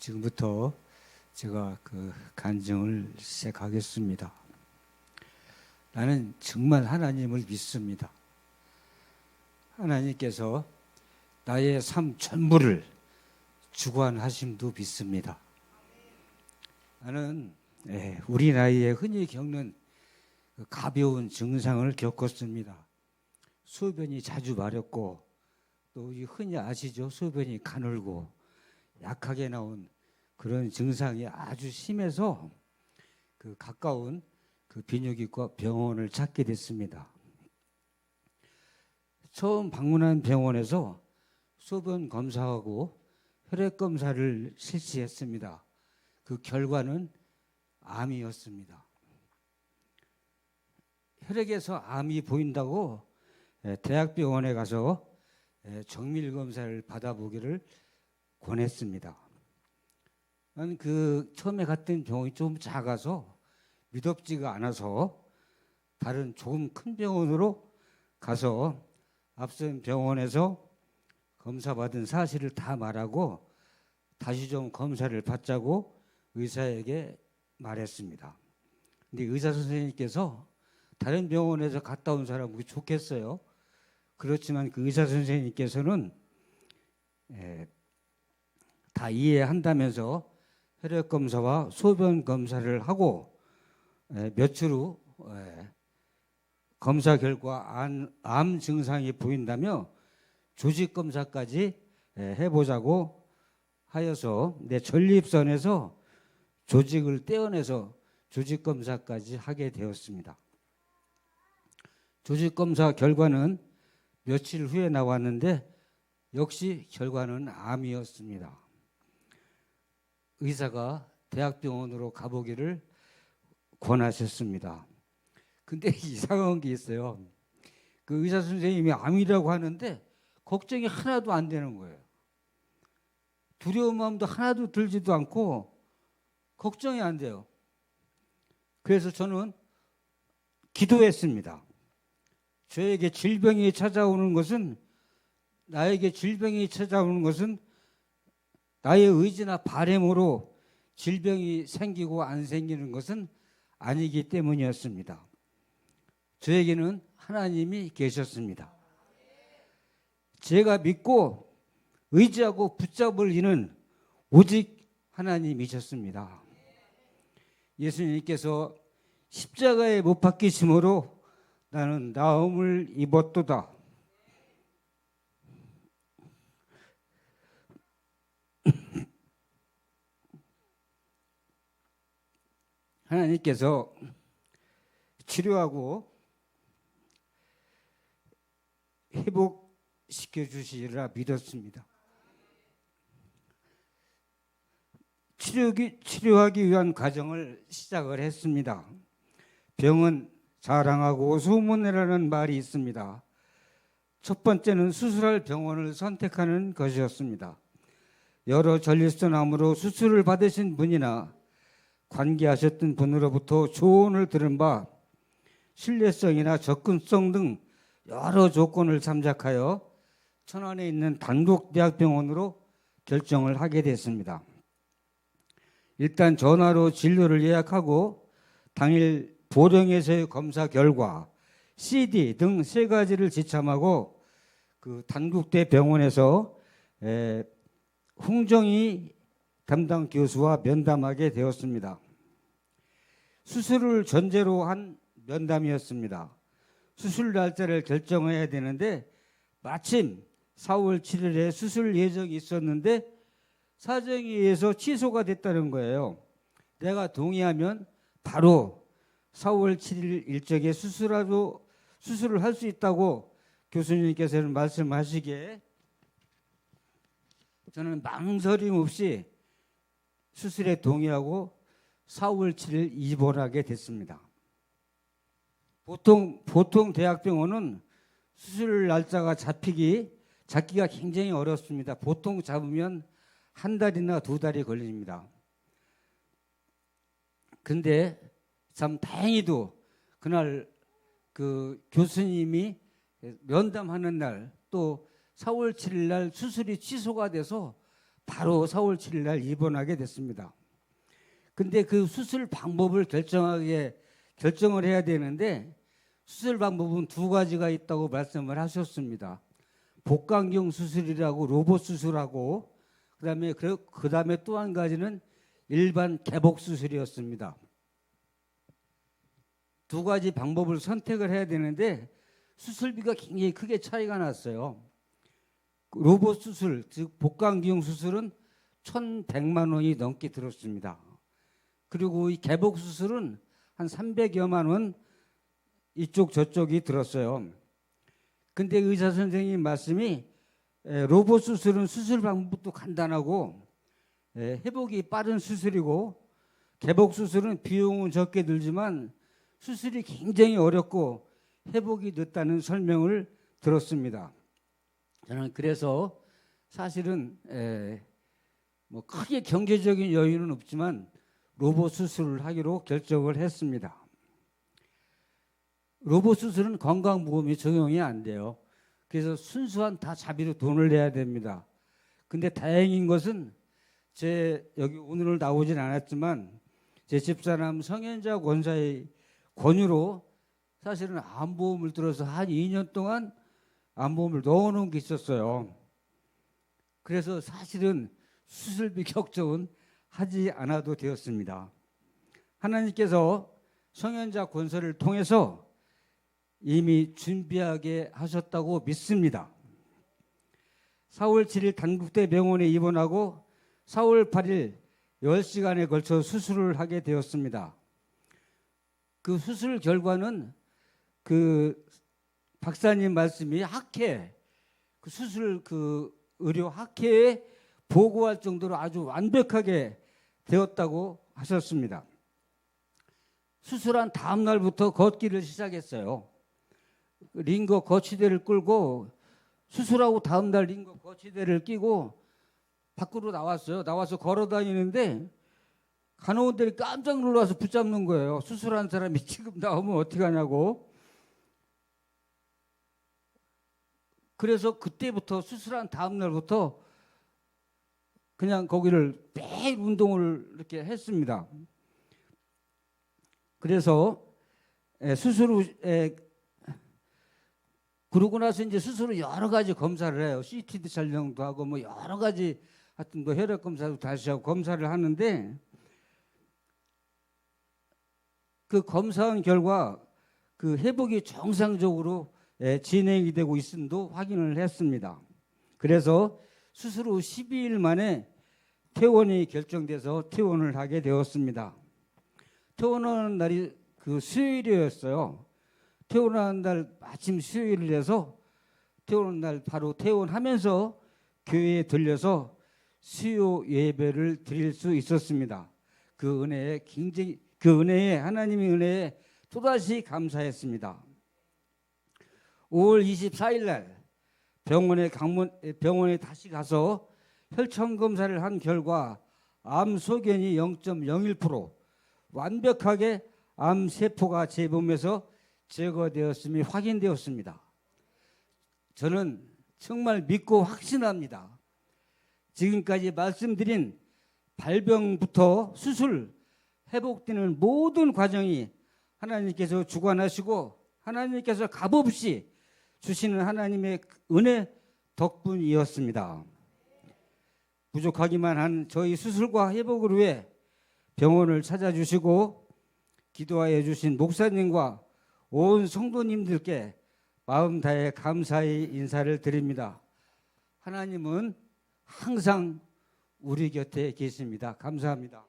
지금부터 제가 간증을 시작하겠습니다. 나는 정말 하나님을 믿습니다. 하나님께서 나의 삶 전부를 주관하심도 믿습니다. 나는 우리 나이에 흔히 겪는 가벼운 증상을 겪었습니다. 소변이 자주 마렵고, 또 흔히 아시죠? 소변이 가늘고 약하게 나온 그런 증상이 아주 심해서 가까운 비뇨기과 병원을 찾게 됐습니다. 처음 방문한 병원에서 소변 검사하고 혈액 검사를 실시했습니다. 그 결과는 암이었습니다. 혈액에서 암이 보인다고 대학병원에 가서 정밀 검사를 받아보기를 권했습니다. 나는 처음에 갔던 병원이 좀 작아서 믿업지가 않아서 다른 조금 큰 병원으로 가서 앞선 병원에서 검사받은 사실을 다 말하고 다시 좀 검사를 받자고 의사에게 말했습니다. 근데 의사 선생님께서 다른 병원에서 갔다 온 사람 보기 좋겠어요. 그렇지만 그 의사 선생님께서는 다 이해한다면서 혈액 검사와 소변 검사를 하고 며칠 후 검사 결과 암 증상이 보인다며 조직 검사까지 해보자고 하여서 내 전립선에서 조직을 떼어내서 조직 검사까지 하게 되었습니다. 조직 검사 결과는 며칠 후에 나왔는데 역시 결과는 암이었습니다. 의사가 대학병원으로 가보기를 권하셨습니다. 근데 이상한 게 있어요. 그 의사 선생님이 암이라고 하는데 걱정이 하나도 안 되는 거예요. 두려운 마음도 하나도 들지도 않고 걱정이 안 돼요. 그래서 저는 기도했습니다. 저에게 질병이 찾아오는 것은, 나에게 질병이 찾아오는 것은 나의 의지나 바람으로 질병이 생기고 안 생기는 것은 아니기 때문이었습니다. 저에게는 하나님이 계셨습니다. 제가 믿고 의지하고 붙잡을 이는 오직 하나님이셨습니다. 예수님께서 십자가에 못 박히심으로 나는 나음을 입었도다. 하나님께서 치료하고 회복시켜 주시리라 믿었습니다. 치료하기 위한 과정을 시작을 했습니다. 병은 자랑하고 소문내라는 말이 있습니다. 첫 번째는 수술할 병원을 선택하는 것이었습니다. 여러 전립선 암으로 수술을 받으신 분이나 관계하셨던 분으로부터 조언을 들은 바 신뢰성이나 접근성 등 여러 조건을 참작하여 천안에 있는 단독대학병원으로 결정을 하게 됐습니다. 일단 전화로 진료를 예약하고 당일 보령에서의 검사 결과, CD 등 3가지를 지참하고 단국대 병원에서 홍정희 담당 교수와 면담하게 되었습니다. 수술을 전제로 한 면담이었습니다. 수술 날짜를 결정해야 되는데 마침 4월 7일에 수술 예정이 있었는데 사정에 의해서 취소가 됐다는 거예요. 내가 동의하면 바로 4월 7일 일정에 수술을 할 수 있다고 교수님께서는 말씀하시기에 저는 망설임 없이 수술에 동의하고 4월 7일 입원하게 됐습니다. 보통 대학병원은 수술 날짜가 잡기가 굉장히 어렵습니다. 보통 잡으면 1달이나 2달이 걸립니다. 근데 참 다행히도 그날 교수님이 면담하는 날 또 4월 7일 날 수술이 취소가 돼서 바로 4월 7일 날 입원하게 됐습니다. 근데 그 수술 방법을 결정을 해야 되는데 수술 방법은 두 가지가 있다고 말씀을 하셨습니다. 복강경 수술이라고 로봇 수술하고 그다음에 또 한 가지는 일반 개복 수술이었습니다. 두 가지 방법을 선택을 해야 되는데 수술비가 굉장히 크게 차이가 났어요. 로봇 수술, 즉 복강경 수술은 1,100만 원이 넘게 들었습니다. 그리고 이 개복 수술은 한 300여만 원 이쪽 저쪽이 들었어요. 근데 의사 선생님 말씀이 로봇 수술은 수술 방법도 간단하고 회복이 빠른 수술이고 개복 수술은 비용은 적게 들지만 수술이 굉장히 어렵고 회복이 늦다는 설명을 들었습니다. 저는 그래서 사실은 뭐 크게 경제적인 여유는 없지만 로봇 수술을 하기로 결정을 했습니다. 로봇 수술은 건강보험이 적용이 안 돼요. 그래서 순수한 다 자비로 돈을 내야 됩니다. 근데 다행인 것은 여기 오늘 나오진 않았지만 제 집사람 성현자 권사의 권유로 사실은 암보험을 들어서 한 2년 동안 암보험을 넣어놓은 게 있었어요. 그래서 사실은 수술비 걱정은 하지 않아도 되었습니다. 하나님께서 성현자 권사를 통해서 이미 준비하게 하셨다고 믿습니다. 4월 7일 단국대 병원에 입원하고 4월 8일 10시간에 걸쳐 수술을 하게 되었습니다. 그 수술 결과는 그 박사님 말씀이 그 수술 의료 학회에 보고할 정도로 아주 완벽하게 되었다고 하셨습니다. 수술한 다음 날부터 걷기를 시작했어요. 링거 거치대를 끌고 수술하고 다음 날 링거 거치대를 끼고 밖으로 나왔어요. 나와서 걸어 다니는데 간호원들이 깜짝 놀라서 붙잡는 거예요. 수술한 사람이 지금 나오면 어떡하냐고. 그래서 그때부터 수술한 다음 날부터 그냥 거기를 매일 운동을 이렇게 했습니다. 그래서 수술 후 그러고 나서 이제 스스로 여러 가지 검사를 해요. CT 촬영도 하고 뭐 여러 가지 하여튼 뭐 혈액 검사도 다시 하고 검사를 하는데 그 검사한 결과 그 회복이 정상적으로 진행이 되고 있음도 확인을 했습니다. 그래서 수술 후 12일 만에 퇴원이 결정돼서 퇴원을 하게 되었습니다. 퇴원하는 날이 그 수요일이었어요. 퇴원하는 날 마침 수요일을 해서 퇴원하는 날 바로 퇴원하면서 교회에 들려서 수요 예배를 드릴 수 있었습니다. 그 은혜에 하나님의 은혜에 또다시 감사했습니다. 5월 24일 날 병원에 다시 가서 혈청 검사를 한 결과 암 소견이 0.01% 완벽하게 암 세포가 제 몸에서 제거되었음이 확인되었습니다. 저는 정말 믿고 확신합니다. 지금까지 말씀드린 발병부터 수술, 회복되는 모든 과정이 하나님께서 주관하시고 하나님께서 값없이 주시는 하나님의 은혜 덕분이었습니다. 부족하기만 한 저희 수술과 회복을 위해 병원을 찾아주시고 기도하여 주신 목사님과 온 성도님들께 마음 다해 감사의 인사를 드립니다. 하나님은 항상 우리 곁에 계십니다. 감사합니다.